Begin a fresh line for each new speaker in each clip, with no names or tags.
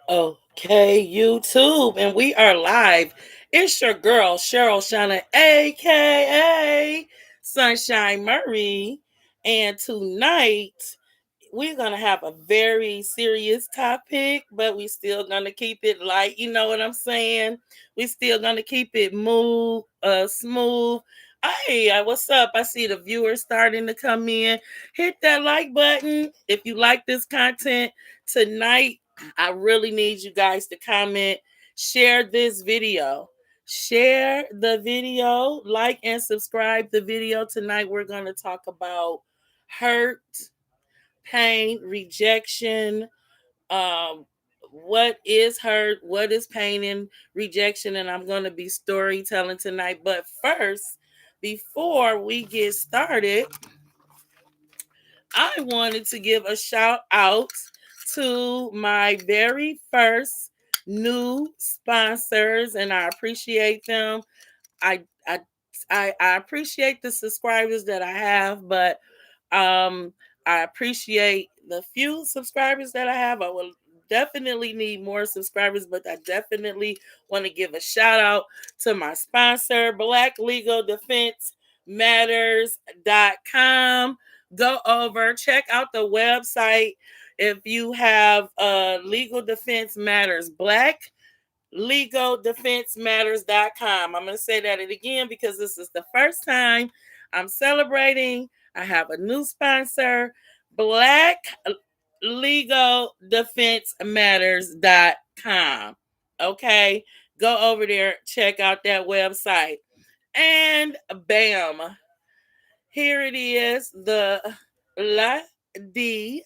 Okay, YouTube, and we are live. It's your girl, Cheryl Shanna, aka Sunshine Murray. And tonight we're gonna have a very serious topic, but we still gonna keep it light. You know what I'm saying? We still gonna keep it smooth. Hey, what's up? I see the viewers starting to come in. Hit that like button if you like this content tonight. I really need you guys to comment, share this video. Share the video, like and subscribe the video. Tonight we're going to talk about hurt, pain, rejection, what is hurt, what is pain and rejection, and I'm going to be storytelling tonight. But first, before we get started, I wanted to give a shout out to my very first new sponsors, and I appreciate them. I I I appreciate the subscribers that I have, but um, I appreciate the few subscribers that I have. I will definitely need more subscribers, but I definitely want to give a shout out to my sponsor, Black Legal Defense Matters.com. Go over, check out the website if you have legal defense matters. Black legaldefensematters.com. I'm going to say that again because this is the first time I'm celebrating. I have a new sponsor, Black legaldefensematters.com. Okay, go over there, check out that website. And bam, here it is, the La D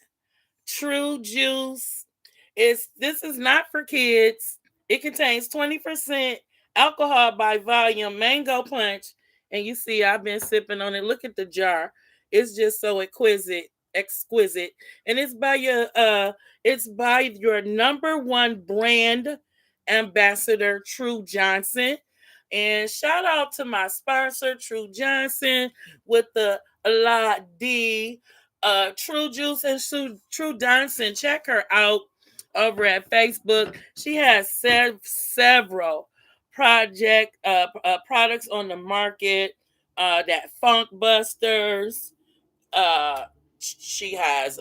True Juice. This is not for kids. It contains 20% alcohol by volume, mango punch. And you see, I've been sipping on it. Look at the jar. It's just so exquisite. And it's by your number one brand ambassador, True Johnson. And shout out to my sponsor, True Johnson, with the La D True Juice and True Johnson. Check her out over at Facebook. She has several products on the market. That Funk Busters. She has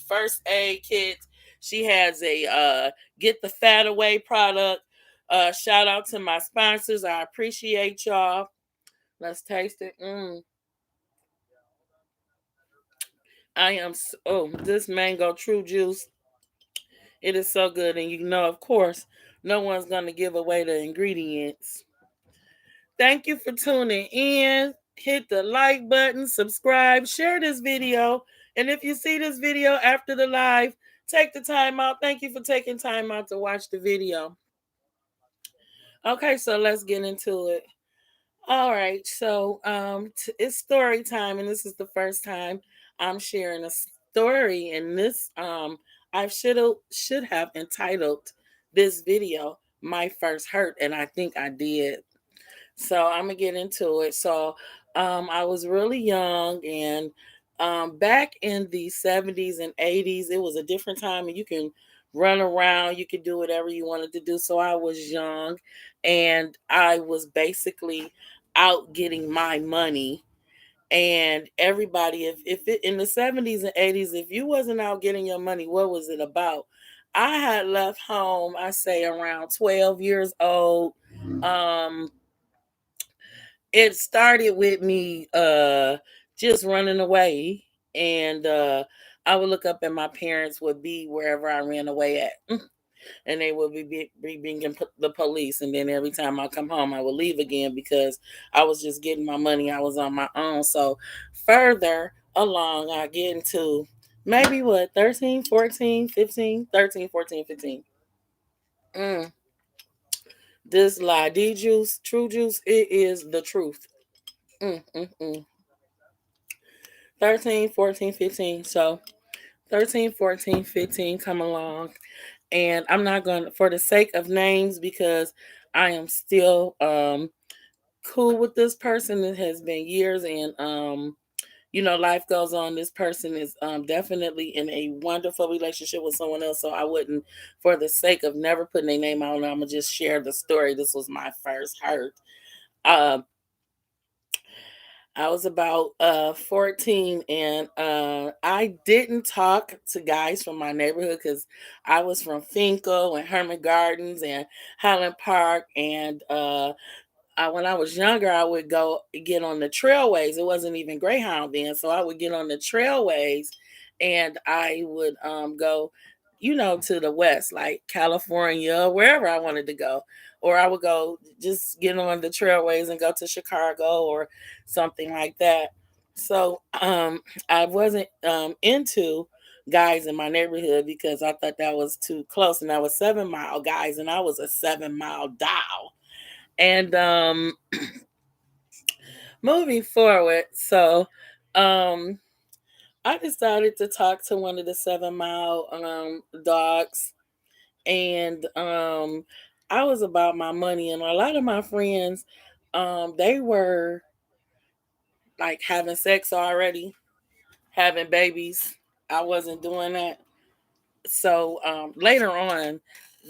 first aid kits. She has a Get the Fat Away product. Shout out to my sponsors. I appreciate y'all. Let's taste it. This mango True Juice. It is so good. And you know, of course, no one's going to give away the ingredients. Thank you for tuning in. Hit the like button, subscribe, share this video. And if you see this video after the live, take the time out. Thank you for taking time out to watch the video. Okay, so let's get into it. All right, so it's story time, and this is the first time I'm sharing a story. And this I should have entitled this video "My First Hurt," and I think I did. So I'm gonna get into it. So I was really young, and back in the 70s and 80s, it was a different time, and you can run around, you could do whatever you wanted to do. So I was young, and I was basically out getting my money. And everybody, if it in the 70s and 80s, if you wasn't out getting your money, what was it about? I had left home, I say around 12 years old. Um, it started with me just running away, and I would look up and my parents would be wherever I ran away at. And they would be bringing the police. And then every time I come home, I would leave again because I was just getting my money. I was on my own. So further along, I get into maybe what, 13, 14, 15, 13, 14, 15. This lie, D juice, true juice, it is the truth. Mm, mm, mm. 13, 14, 15. So 13, 14, 15 come along. And I'm not going to, for the sake of names, because I am still cool with this person. It has been years, and life goes on. This person is definitely in a wonderful relationship with someone else. So I wouldn't, for the sake of never putting their name out, I'm gonna just share the story. This was my first hurt. Um, I was about 14, and I didn't talk to guys from my neighborhood because I was from Finkel and Herman Gardens and Highland Park, and when I was younger, I would go get on the trailways. It wasn't even Greyhound then, so I would get on the trailways, and I would go, to the west, like California, wherever I wanted to go, or I would go just get on the trailways and go to Chicago or something like that. So I wasn't into guys in my neighborhood because I thought that was too close, and I was 7 Mile guys, and I was a 7 Mile doll. And moving forward, so um I decided to talk to one of the 7 Mile dogs, and I was about my money, and a lot of my friends they were like having sex already, having babies. I wasn't doing that. So later on,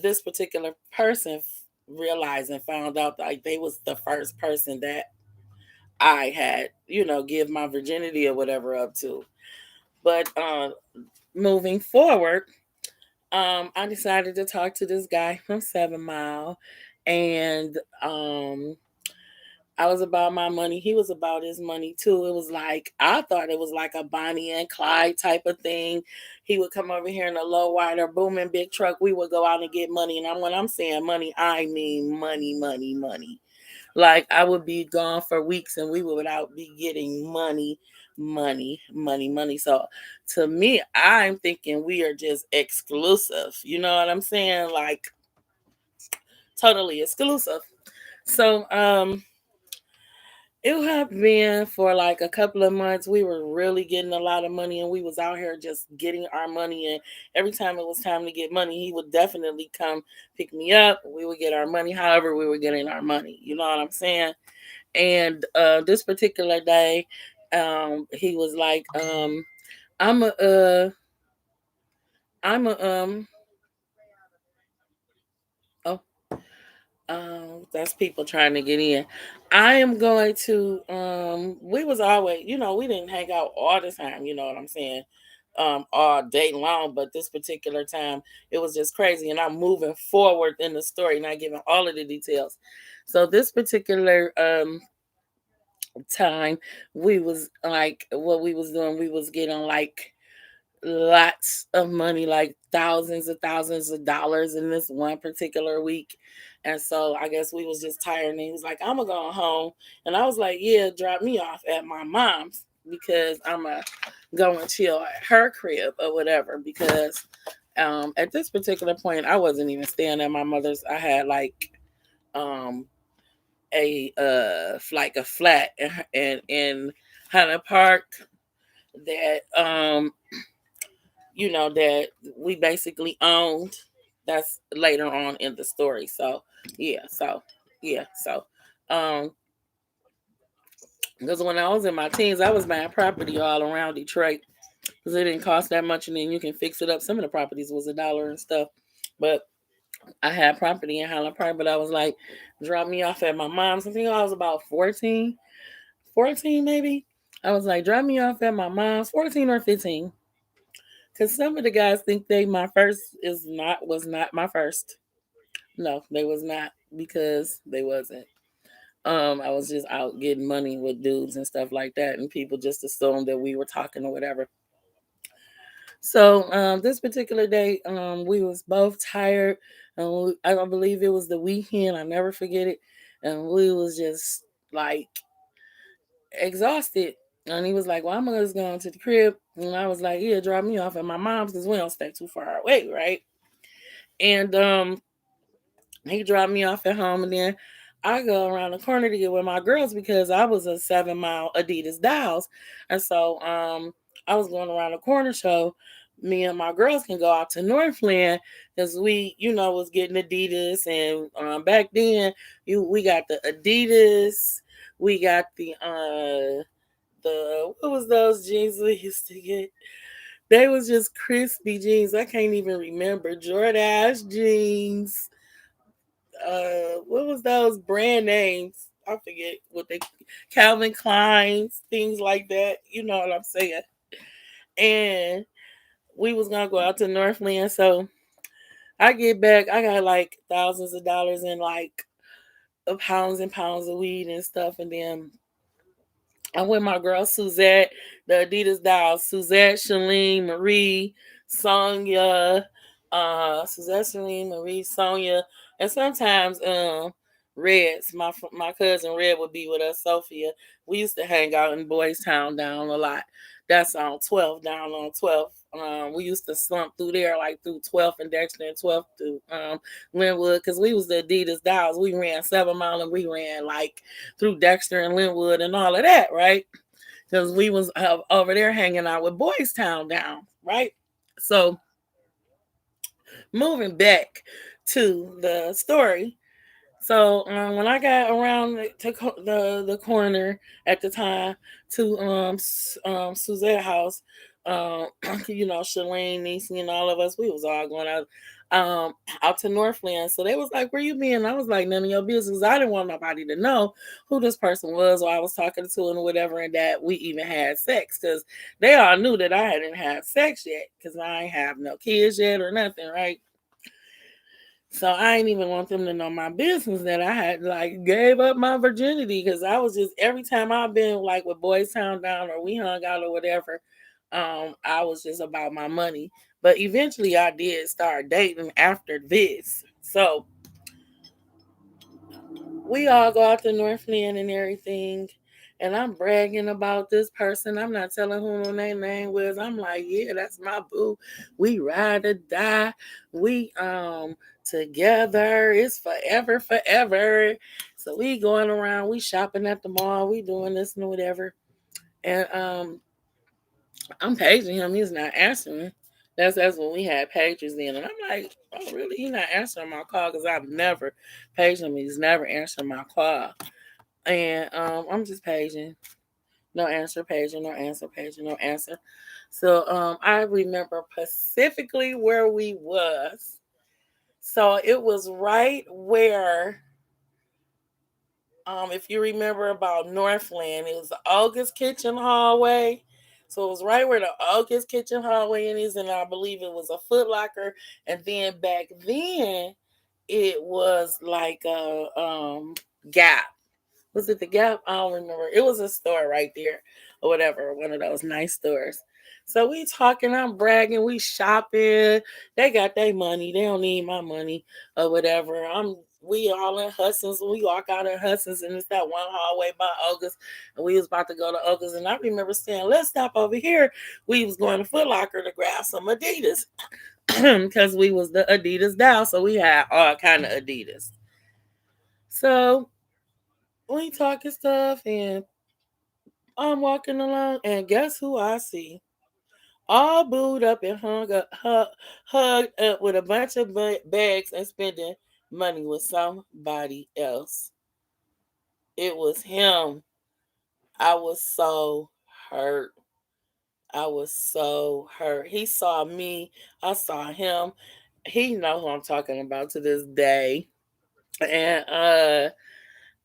this particular person realized and found out like they was the first person that I had, give my virginity or whatever up to. But moving forward, I decided to talk to this guy from 7 Mile, and I was about my money. He was about his money too. It was like I thought it was like a Bonnie and Clyde type of thing. He would come over here in a low rider, booming big truck. We would go out and get money, and when I'm saying money, I mean money, money, money. Like I would be gone for weeks and we would out be getting money, money, money, money. So to me, I'm thinking we are just exclusive. You know what I'm saying? Like totally exclusive. So it had been for like a couple of months. We were really getting a lot of money, and we was out here just getting our money. And every time it was time to get money, he would definitely come pick me up. We would get our money however we were getting our money. You know what I'm saying? And this particular day, he was like, I'm a, I'm a, oh, that's people trying to get in. I am going to, we was always, we didn't hang out all the time, you know what I'm saying? All day long, but this particular time, it was just crazy. And I'm moving forward in the story, not giving all of the details. So this particular, time, we was like what we was doing, we was getting like lots of money, like thousands of dollars in this one particular week. And so I guess we was just tired, and he was like, I'm gonna go home. And I was like, yeah, drop me off at my mom's because I'm gonna go and chill at her crib or whatever. Because at this particular point, I wasn't even staying at my mother's. I had um a flat in Highland Park that that we basically owned. That's later on in the story. So yeah, so yeah, so um because when I was in my teens, I was buying property all around Detroit because it didn't cost that much, and then you can fix it up. Some of the properties was $1 and stuff, but I had property in Highland Park. But I was like, drop me off at my mom's. I think I was about 14 maybe. I was like, drop me off at my mom's, 14 or 15. Because some of the guys think they my first was not my first. No, they was not, because they wasn't. I was just out getting money with dudes and stuff like that, and people just assumed that we were talking or whatever. So this particular day, we was both tired, and I don't believe it was the weekend. I never forget it, and we was just like exhausted. And he was like, well, I'm just going to the crib. And I was like, yeah, drop me off at my mom's because we don't stay too far away, right? And he dropped me off at home, and then I go around the corner to get with my girls because I was a 7 Mile Adidas Dolls. And so I was going around the corner so me and my girls can go out to Northland because we, was getting Adidas. And back then we got the Adidas, we got the the what was those jeans we used to get? They was just crispy jeans. I can't even remember. Jordache jeans. What was those brand names? I forget what they Calvin Klein's, things like that. You know what I'm saying? And we was gonna go out to Northland, so I get back, I got like thousands of dollars in like pounds and pounds of weed and stuff, and then I'm with my girl Suzette, the Adidas dolls, Suzette, Shalene, Marie, Sonia, Suzette, Shalene, Marie, Sonia, and sometimes Reds, my cousin Red would be with us, Sophia. We used to hang out in Boys Town down a lot. That's on 12th, down on 12th. We used to slump through there like through 12th and Dexter and 12th to Linwood because we was the Adidas dolls. We ran 7 Mile and we ran like through Dexter and Linwood and all of that, right? Because we was over there hanging out with Boys Town down, right? So moving back to the story, so when I got around to the corner at the time to Suzette house, Shalane, Niecy, and all of us, we was all going out to Northland. So they was like, "Where you been?" I was like, "None of your business." I didn't want nobody to know who this person was or I was talking to and whatever, and that we even had sex because they all knew that I hadn't had sex yet because I ain't have no kids yet or nothing, right? So I ain't even want them to know my business that I had like gave up my virginity because I was just every time I've been like with Boys Town down or we hung out or whatever, I was just about my money. But eventually I did start dating after this. So we all go out to Northland and everything. And I'm bragging about this person. I'm not telling who their name was. I'm like, yeah, that's my boo. We ride or die. We together. It's forever, forever. So we going around, we shopping at the mall, we doing this and whatever. And I'm paging him. He's not answering. That's when we had pages in, and I'm like, oh really? He's not answering my call because I've never paged him. He's never answering my call. And I'm just paging. No answer, paging, no answer, paging, no answer. So I remember specifically where we was. So it was right where if you remember about Northland, it was the August Kitchen hallway. So it was right where the August Kitchen hallway is, and I believe it was a Foot Locker. And then back then it was like a Gap. Was it the Gap? I don't remember. It was a store right there or whatever, one of those nice stores. So we talking, I'm bragging, we shopping. They got their money. They don't need my money or whatever. We all in Hudson's. We walk out in Hudson's and it's that one hallway by August. And we was about to go to August. And I remember saying, let's stop over here. We was going to Foot Locker to grab some Adidas. Because we was the Adidas doll. So we had all kind of Adidas. So we talking stuff and I'm walking along and guess who I see? All booed up and hugged up with a bunch of bags and spending money with somebody else. It was him. I was so hurt. I was so hurt. He saw me. I saw him. He know who I'm talking about to this day. And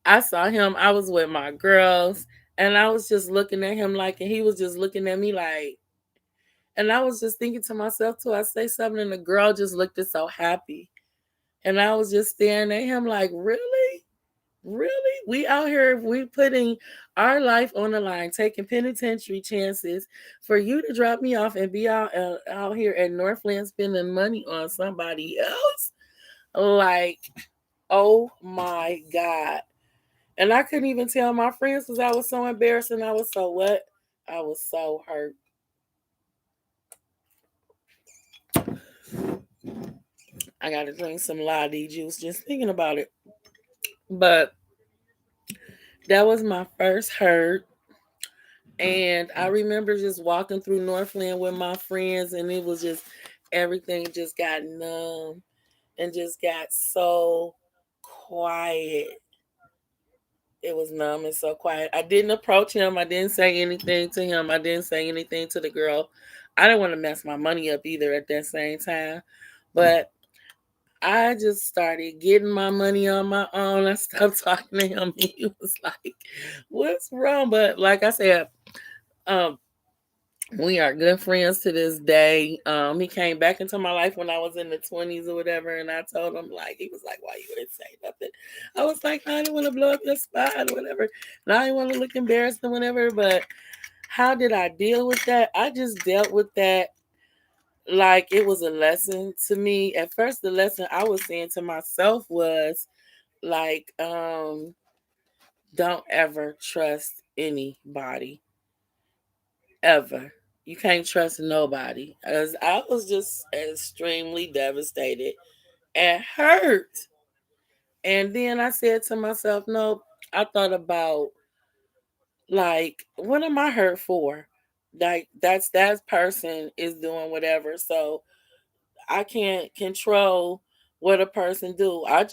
I saw him. I was with my girls, and I was just looking at him like, and he was just looking at me like, and I was just thinking to myself, too, I say something, and the girl just looked so happy. And I was just staring at him like, really? Really? We out here, we putting our life on the line, taking penitentiary chances for you to drop me off and be out here at Northland spending money on somebody else? Like, oh my God. And I couldn't even tell my friends because I was so embarrassed and I was so what? I was so hurt. I got to drink some Ladi juice just thinking about it. But that was my first hurt. And I remember just walking through Northland with my friends, and it was just everything just got numb and just got so quiet. It was numb and so quiet. I didn't approach him. I didn't say anything to him. I didn't say anything to the girl. I didn't want to mess my money up either at that same time. But I just started getting my money on my own. I stopped talking to him. He was like, "What's wrong?" But like I said, um, we are good friends to this day. He came back into my life when I was in the 20s or whatever, and I told him, like, he was like, "Why you didn't say nothing?" I was like, "I didn't want to blow up your spot or whatever, and I didn't want to look embarrassed or whatever." But how did I deal with that? I just dealt with that like it was a lesson to me. At first, the lesson I was saying to myself was like, don't ever trust anybody ever. You can't trust nobody. As I was just extremely devastated and hurt. And then I said to myself, no, I thought about like, what am I hurt for? Like that person is doing whatever. So I can't control what a person do. I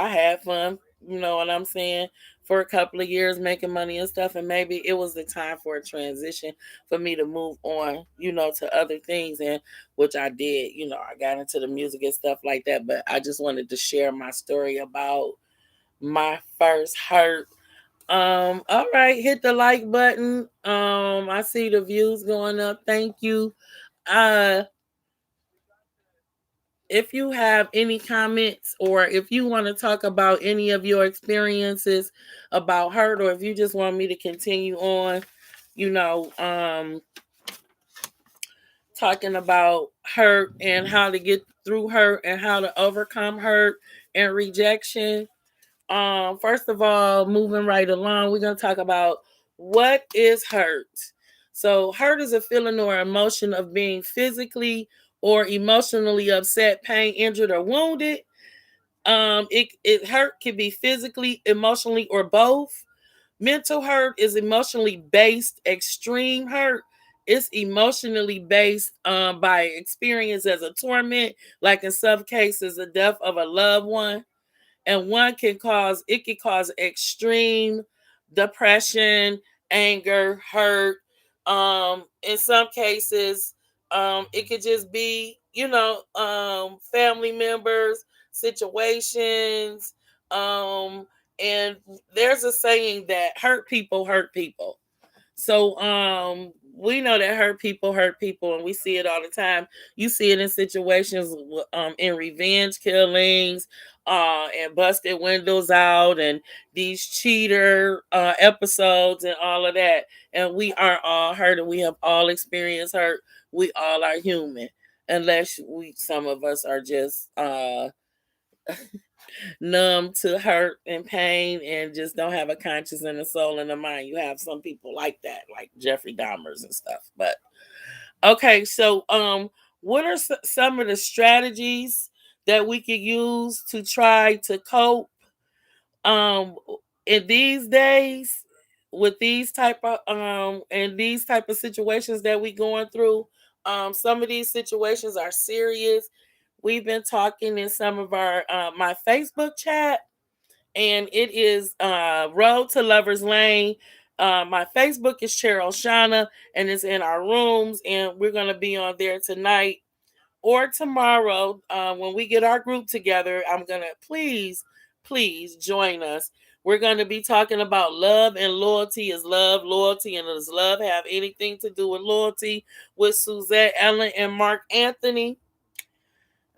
had fun, you know what I'm saying, for a couple of years making money and stuff, and maybe it was the time for a transition for me to move on, to other things, and which I did. I got into the music and stuff like that, but I just wanted to share my story about my first hurt. All right, hit the like button. I see the views going up. Thank you. Uh if you have any comments or if you want to talk about any of your experiences about hurt, or if you just want me to continue on, you know, um, talking about hurt and how to get through hurt and how to overcome hurt and rejection. First of all, moving right along, we're going to talk about what is hurt. So, hurt is a feeling or emotion of being physically or emotionally upset, pain, injured, or wounded. It hurt can be physically, emotionally, or both. Mental hurt is emotionally based. Extreme hurt is emotionally based by experience as a torment, like in some cases, the death of a loved one, and it can cause extreme depression, anger, hurt. In some cases, it could just be family members, situations. And there's a saying that hurt people. So we know that hurt people, and we see it all the time. You see it in situations in revenge killings, and busted windows out, and these cheater episodes, and all of that. And we are all hurt, and we have all experienced hurt. We all are human, unless some of us are just numb to hurt and pain and just don't have a conscience and a soul and a mind. You have some people like that, like Jeffrey Dahmers and stuff. But okay, so what are some of the strategies that we could use to try to cope um in these days with these type of situations that we going through? Some of these situations are serious. We've been talking in some of our my Facebook chat, and it is Road to Lovers Lane. My Facebook is Cheryl Shauna, and it's in our rooms, and we're going to be on there tonight or tomorrow when we get our group together. I'm going to please join us. We're going to be talking about love and loyalty. Is love loyalty, and does love have anything to do with loyalty, with Suzette Ellen and Mark Anthony?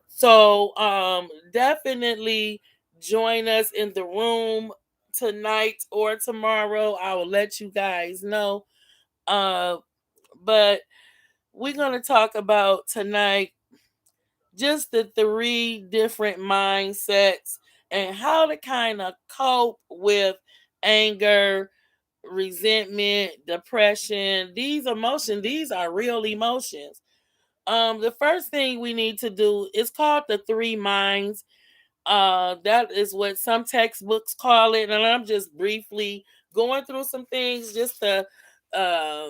So definitely join us in the room tonight or tomorrow. I will let you guys know. Uh but we're gonna talk about tonight just the three different mindsets and how to kind of cope with anger, resentment, depression. These emotions, these are real emotions. The first thing we need to do is called the three minds. That is what some textbooks call it, and I'm just briefly going through some things just to uh,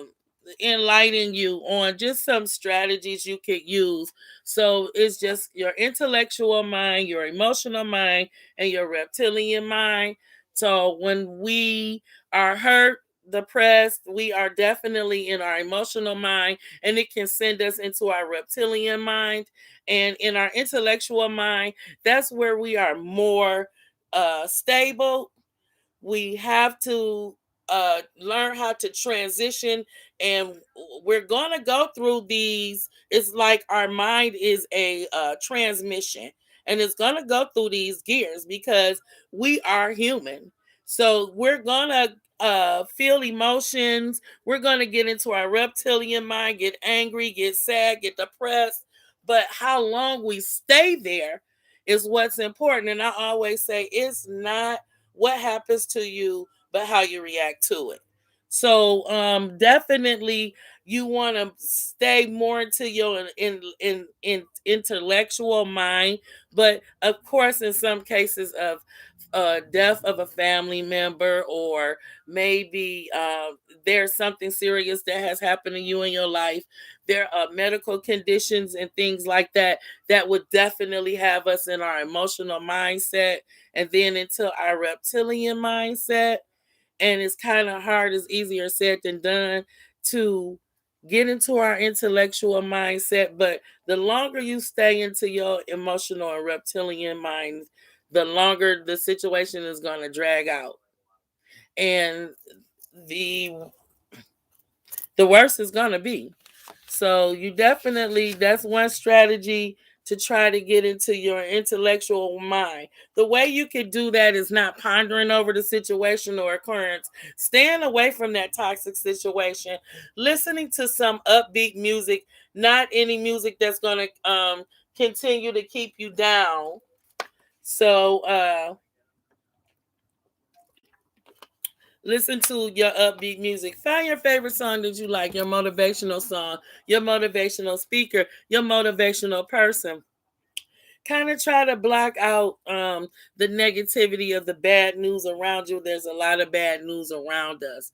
enlighten you on just some strategies you could use. So it's just your intellectual mind, your emotional mind, and your reptilian mind. So when we are hurt, depressed, we are definitely in our emotional mind, and it can send us into our reptilian mind. And in our intellectual mind, that's where we are more stable. We have to learn how to transition, and we're going to go through these. It's like our mind is a transmission, and it's going to go through these gears because we are human. So we're going to feel emotions. We're going to get into our reptilian mind, get angry, get sad, get depressed. But how long we stay there is what's important. And I always say it's not what happens to you, but how you react to it. So definitely you want to stay more into your in intellectual mind, but of course in some cases of death of a family member, or maybe there's something serious that has happened to you in your life, there are medical conditions and things like that that would definitely have us in our emotional mindset and then into our reptilian mindset. And it's kind of hard, it's easier said than done to get into our intellectual mindset. But the longer you stay into your emotional and reptilian mind, the longer the situation is going to drag out. And the the worse it's going to be. So you definitely, that's one strategy to try to get into your intellectual mind. The way you could do that is not pondering over the situation or occurrence, staying away from that toxic situation, listening to some upbeat music, not any music that's going to continue to keep you down. So listen to your upbeat music. Find your favorite song that you like, your motivational song, your motivational speaker, your motivational person. Kind of try to block out the negativity of the bad news around you. There's a lot of bad news around us.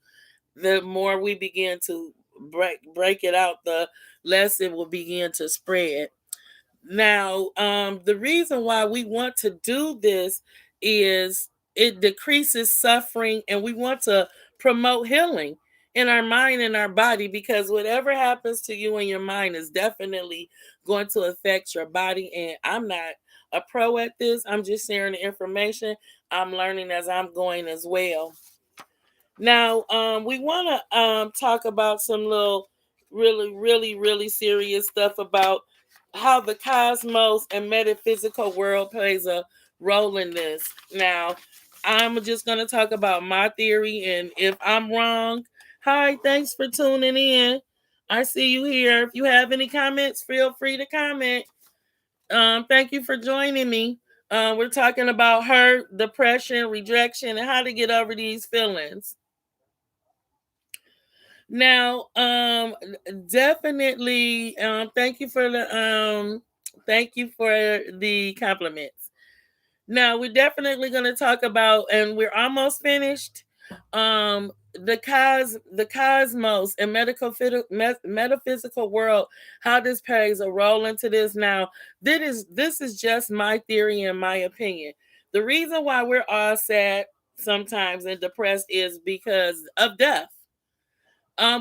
The more we begin to break it out, the less it will begin to spread. Now, the reason why we want to do this is it decreases suffering, and we want to promote healing in our mind and our body, because whatever happens to you in your mind is definitely going to affect your body. And I'm not a pro at this, I'm just sharing the information. I'm learning as I'm going as well. Now, we want to talk about some little really serious stuff about how the cosmos and metaphysical world plays a role in this. Now, I'm just going to talk about my theory, and if I'm wrong, hi, thanks for tuning in. I see you here. If you have any comments, feel free to comment. Thank you for joining me. We're talking about hurt, depression, rejection, and how to get over these feelings. Now, definitely, thank you for the compliments. Now, we're definitely going to talk about, and we're almost finished. The cosmos and metaphysical world, how this plays a role into this. Now, this is just my theory and my opinion. The reason why we're all sad sometimes and depressed is because of death.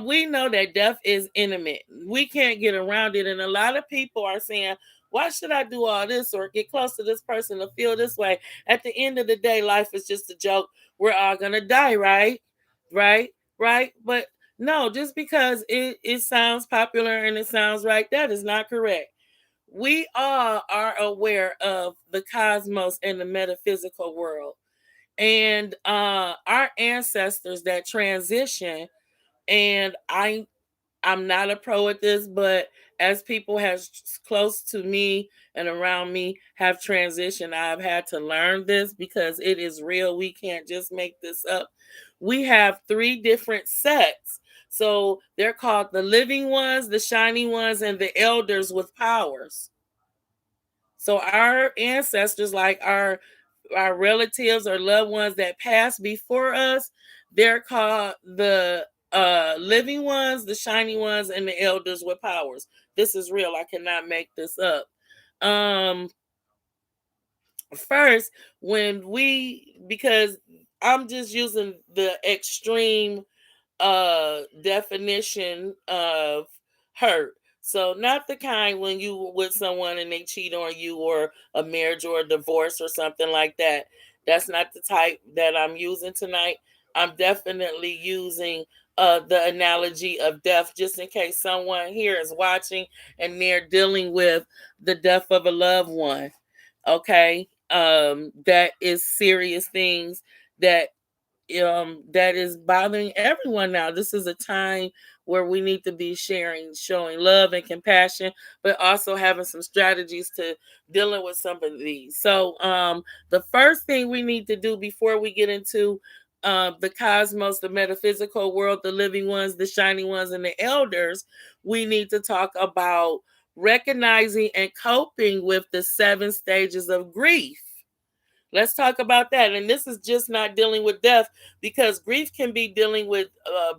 We know that death is intimate. We can't get around it. And a lot of people are saying, why should I do all this or get close to this person to feel this way? At the end of the day, life is just a joke. We're all gonna die, right? Right? Right? But no, just because it sounds popular and it sounds right, that is not correct. We all are aware of the cosmos and the metaphysical world. And our ancestors that transition, and I'm not a pro at this, but as people has close to me and around me have transitioned, I've had to learn this because it is real. We can't just make this up. We have three different sets. So they're called the living ones, the shining ones, and the elders with powers. So our ancestors, like our relatives or loved ones that passed before us, they're called the living ones, the shiny ones, and the elders with powers. This is real. I cannot make this up. Um, First, when we, because I'm just using the extreme definition of hurt. So not the kind when you with someone and they cheat on you, or a marriage or a divorce or something like that. That's not the type that I'm using tonight. I'm definitely using the analogy of death, just in case someone here is watching and they're dealing with the death of a loved one. Okay. That is serious things that that is bothering everyone now. This is a time where we need to be showing love and compassion, but also having some strategies to dealing with some of these. So, the first thing we need to do before we get into the cosmos, the metaphysical world, the living ones, the shining ones, and the elders, we need to talk about recognizing and coping with the 7 stages of grief. Let's talk about that. And this is just not dealing with death, because grief can be dealing with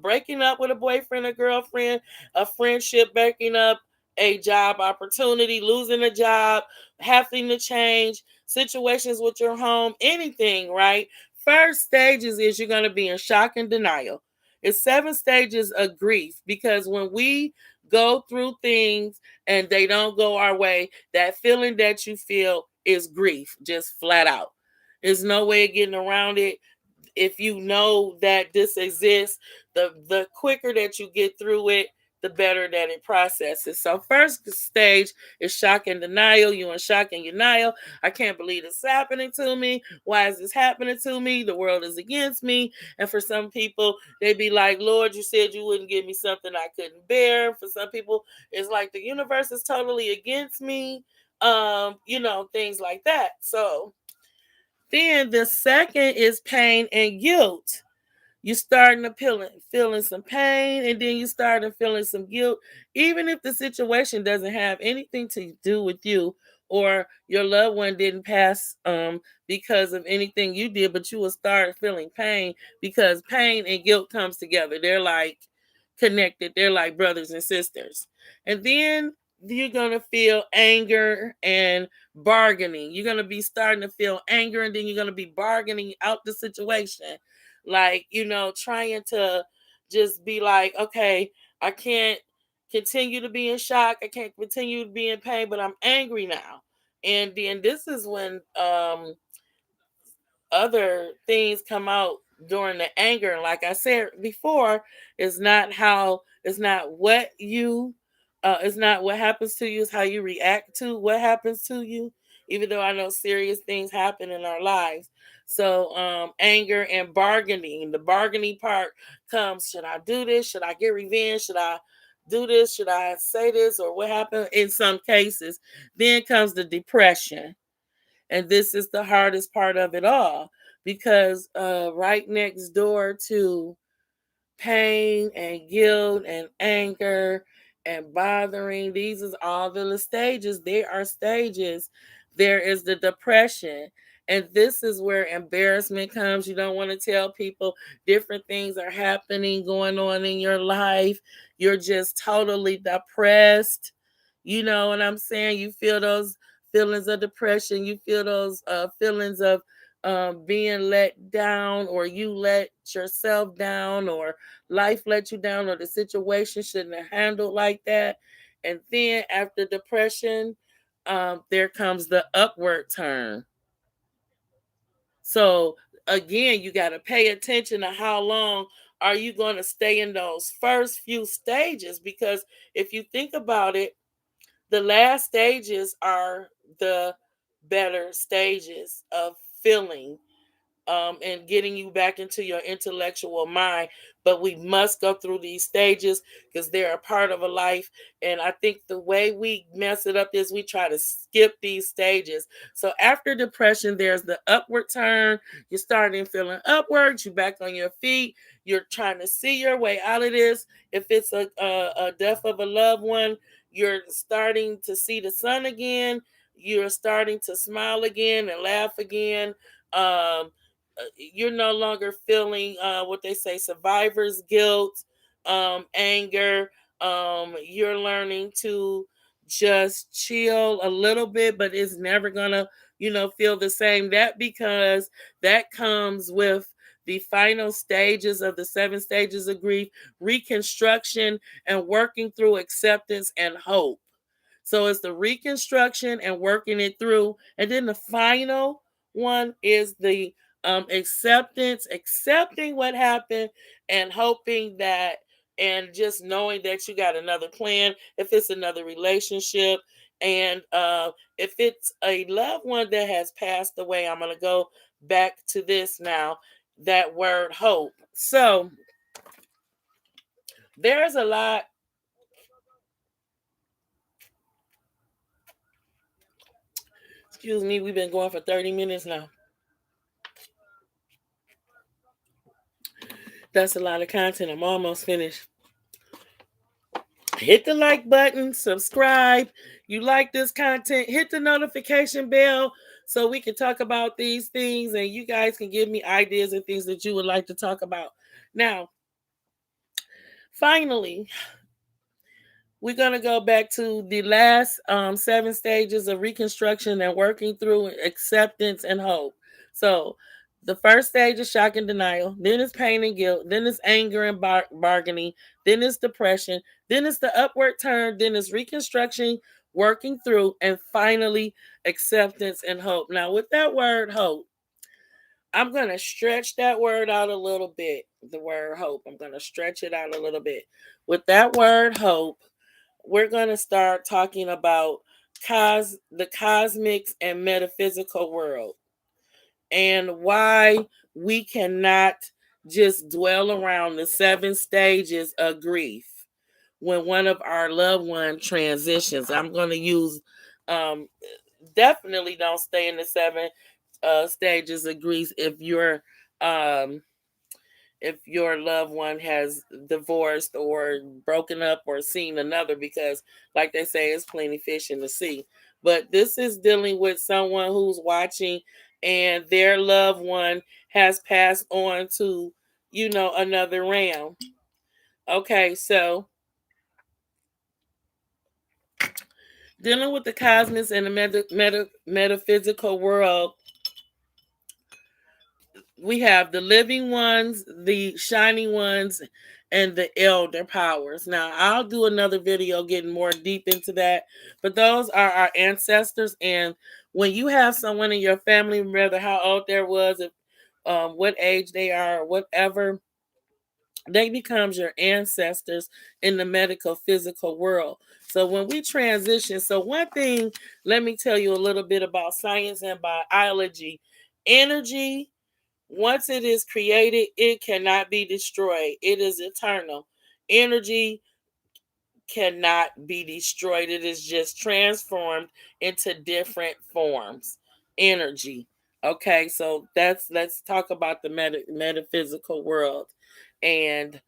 breaking up with a boyfriend or girlfriend, a friendship breaking up, a job opportunity, losing a job, having to change, situations with your home, anything, right? First stages is you're going to be in shock and denial. It's 7 stages of grief, because when we go through things and they don't go our way, that feeling that you feel is grief, just flat out. There's no way of getting around it. If you know that this exists, the quicker that you get through it, the better that it processes. So first stage is shock and denial. You in shock and denial. I can't believe it's happening to me. Why is this happening to me? The world is against me. And for some people, they be like, Lord, you said you wouldn't give me something I couldn't bear. For some people, it's like the universe is totally against me. Things like that. So then the second is pain and guilt. You starting to feeling some pain, and then you starting feeling some guilt, even if the situation doesn't have anything to do with you, or your loved one didn't pass because of anything you did, but you will start feeling pain, because pain and guilt comes together. They're like connected. They're like brothers and sisters. And then you're gonna feel anger and bargaining. You're gonna be starting to feel anger, and then you're gonna be bargaining out the situation, like, trying to just be like, okay, I can't continue to be in shock, I can't continue to be in pain, but I'm angry now. And then this is when other things come out during the anger. And like I said before, it's not what you it's not what happens to you, it's how you react to what happens to you. Even though I know serious things happen in our lives. So anger and bargaining. The bargaining part comes, should I do this? Should I get revenge? Should I do this? Should I say this? Or what happened in some cases? Then comes the depression. And this is the hardest part of it all, because right next door to pain and guilt and anger and bothering, these is all the stages. There are stages. There is the depression. And this is where embarrassment comes. You don't want to tell people different things are happening, going on in your life. You're just totally depressed. You know what I'm saying? You feel those feelings of depression. You feel those feelings of being let down, or you let yourself down, or life let you down, or the situation shouldn't have handled like that. And then after depression, there comes the upward turn. So again, you got to pay attention to how long are you going to stay in those first few stages, because if you think about it, the last stages are the better stages of feeling, and getting you back into your intellectual mind. But we must go through these stages, because they're a part of a life. And I think the way we mess it up is we try to skip these stages. So after depression, there's the upward turn. You're starting feeling upwards. You're back on your feet. You're trying to see your way out of this. If it's a death of a loved one, you're starting to see the sun again. You're starting to smile again and laugh again. You're no longer feeling what they say survivor's guilt, anger. You're learning to just chill a little bit, but it's never gonna feel the same. That because that comes with the final stages of the 7 stages of grief, reconstruction, and working through acceptance and hope. So it's the reconstruction and working it through. And then the final one is the acceptance, accepting what happened and hoping that, and just knowing that you got another plan if it's another relationship. And if it's a loved one that has passed away, I'm going to go back to this now, that word hope. So there's a lot. Excuse me, we've been going for 30 minutes now. That's a lot of content. I'm almost finished. Hit the like button, subscribe. You like this content, hit the notification bell so we can talk about these things and you guys can give me ideas and things that you would like to talk about. Now, finally, we're going to go back to the last 7 stages of reconstruction and working through acceptance and hope. So, the first stage is shock and denial, then it's pain and guilt, then it's anger and bargaining, then it's depression, then it's the upward turn, then it's reconstruction, working through, and finally acceptance and hope. Now, with that word hope, I'm going to stretch that word out a little bit. The word hope, I'm going to stretch it out a little bit. With that word hope, we're going to start talking about the cosmic and metaphysical world and why we cannot just dwell around the 7 stages of grief when one of our loved one transitions. I'm going to use definitely don't stay in the 7 stages of grief if your loved one has divorced or broken up or seen another, because like they say, it's plenty fish in the sea. But this is dealing with someone who's watching and their loved one has passed on to, another realm. Okay, so dealing with the cosmos and the metaphysical world, we have the living ones, the shining ones, and the elder powers. Now, I'll do another video getting more deep into that, but those are our ancestors. And when you have someone in your family, whether how old there was, if what age they are, or whatever, they becomes your ancestors in the medical physical world. So when we transition, so one thing, let me tell you a little bit about science and biology. Energy, once it is created, it cannot be destroyed. It is eternal. Energy cannot be destroyed. It is just transformed into different forms. Energy. Okay, so let's talk about the metaphysical world and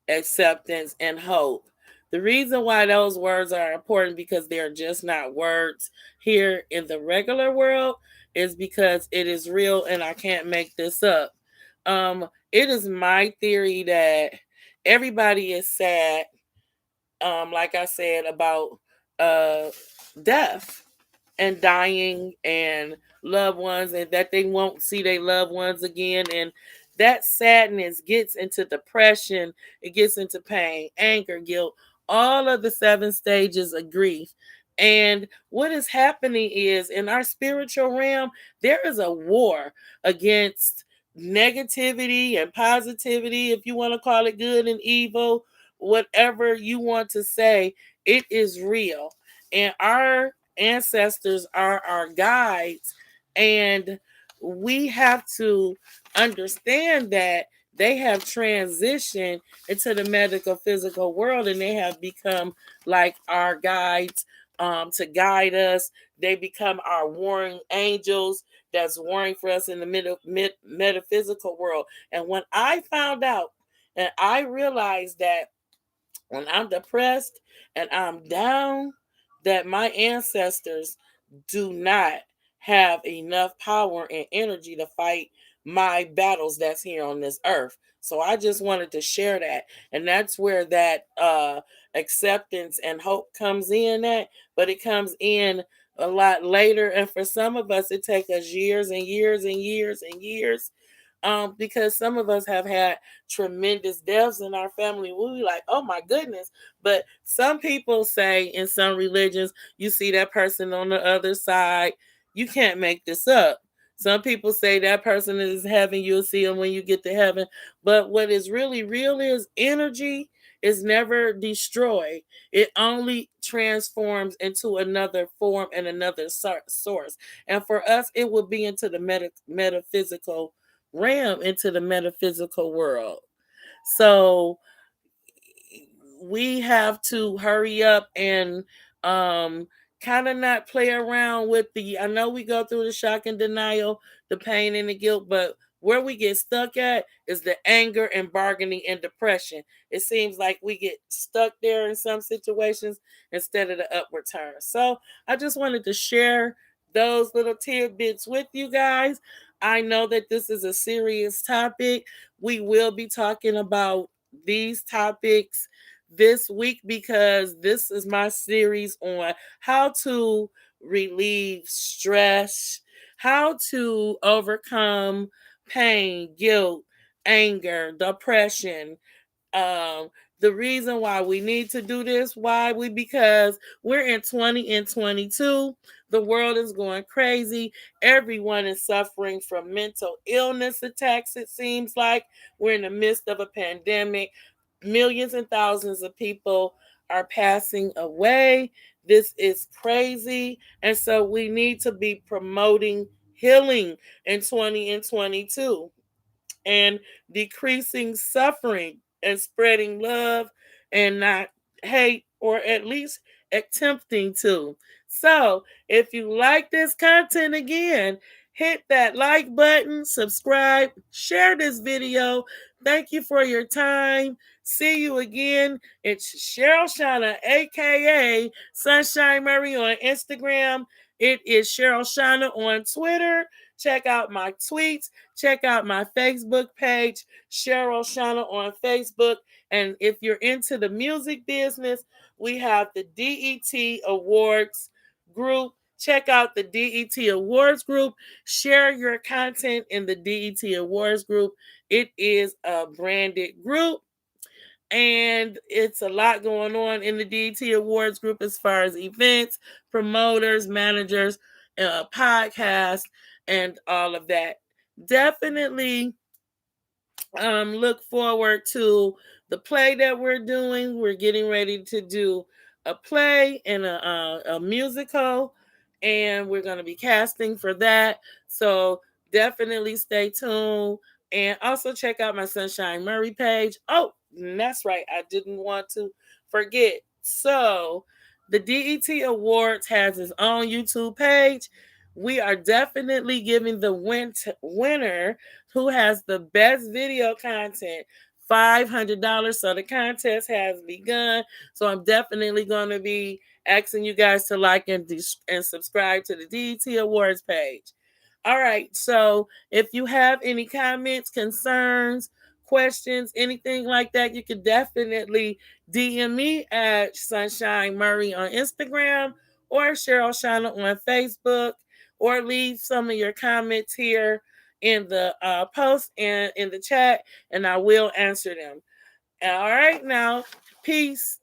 acceptance and hope. The reason why those words are important, because they're just not words here in the regular world, is because it is real and I can't make this up. It is my theory that everybody is sad, like I said, about death and dying and loved ones, and that they won't see their loved ones again. And that sadness gets into depression, it gets into pain, anger, guilt, all of the 7 stages of grief. And what is happening is, in our spiritual realm, there is a war against negativity and positivity, if you want to call it good and evil, whatever you want to say. It is real. And our ancestors are our guides, and we have to understand that they have transitioned into the medical physical world, and they have become like our guides, to guide us. They become our warring angels that's warring for us in the metaphysical world. And when I found out and I realized that when I'm depressed and I'm down, that my ancestors do not have enough power and energy to fight my battles that's here on this earth. So I just wanted to share that. And that's where that acceptance and hope comes in at, but it comes in a lot later. And for some of us, it takes us years and years and years and years Because some of us have had tremendous deaths in our family. We'll be like, oh my goodness. But some people say in some religions, you see that person on the other side. You can't make this up. Some people say that person is heaven. You'll see them when you get to heaven. But what is really real is energy is never destroyed. It only transforms into another form and another source. And for us, it will be into the metaphysical realm, into the metaphysical world. So we have to hurry up and kind of not play around with I know we go through the shock and denial, the pain and the guilt, but where we get stuck at is the anger and bargaining and depression. It seems like we get stuck there in some situations instead of the upward turn. So I just wanted to share those little tidbits with you guys. I know that this is a serious topic. We will be talking about these topics this week because this is my series on how to relieve stress, how to overcome pain, guilt, anger, depression. um the reason why we need to do this, because we're in 2022. The world is going crazy. Everyone is suffering from mental illness attacks. It seems like we're in the midst of a pandemic. Millions and thousands of people are passing away. This is crazy, and so we need to be promoting healing in 2022 and decreasing suffering and spreading love and not hate, or at least attempting to. So, if you like this content, again, hit that like button, subscribe, share this video. Thank you for your time. See you again. It's Cheryl Shauna, aka Sunshine Murray, on Instagram. It is Cheryl Shauna on Twitter. Check out my tweets. Check out my Facebook page, Cheryl Shauna on Facebook. And if you're into the music business, we have the DET Awards group. Check out the DET Awards group. Share your content in the DET Awards group. It is a branded group, and it's a lot going on in the DET Awards group as far as events, promoters, managers, podcasts, and all of that. Definitely look forward to the play that we're doing. We're getting ready to do a play and a musical, and we're going to be casting for that. So definitely stay tuned. And also check out my Sunshine Murray page. Oh, that's right. I didn't want to forget. So the DET Awards has its own YouTube page. We are definitely giving the winner who has the best video content $500. So the contest has begun. So I'm definitely going to be asking you guys to like and subscribe to the DET Awards page. All right. So if you have any comments, concerns, questions, anything like that, you can definitely DM me at Sunshine Murray on Instagram or Cheryl Shauna on Facebook, or leave some of your comments here in the post and in the chat, and I will answer them. All right, now, peace.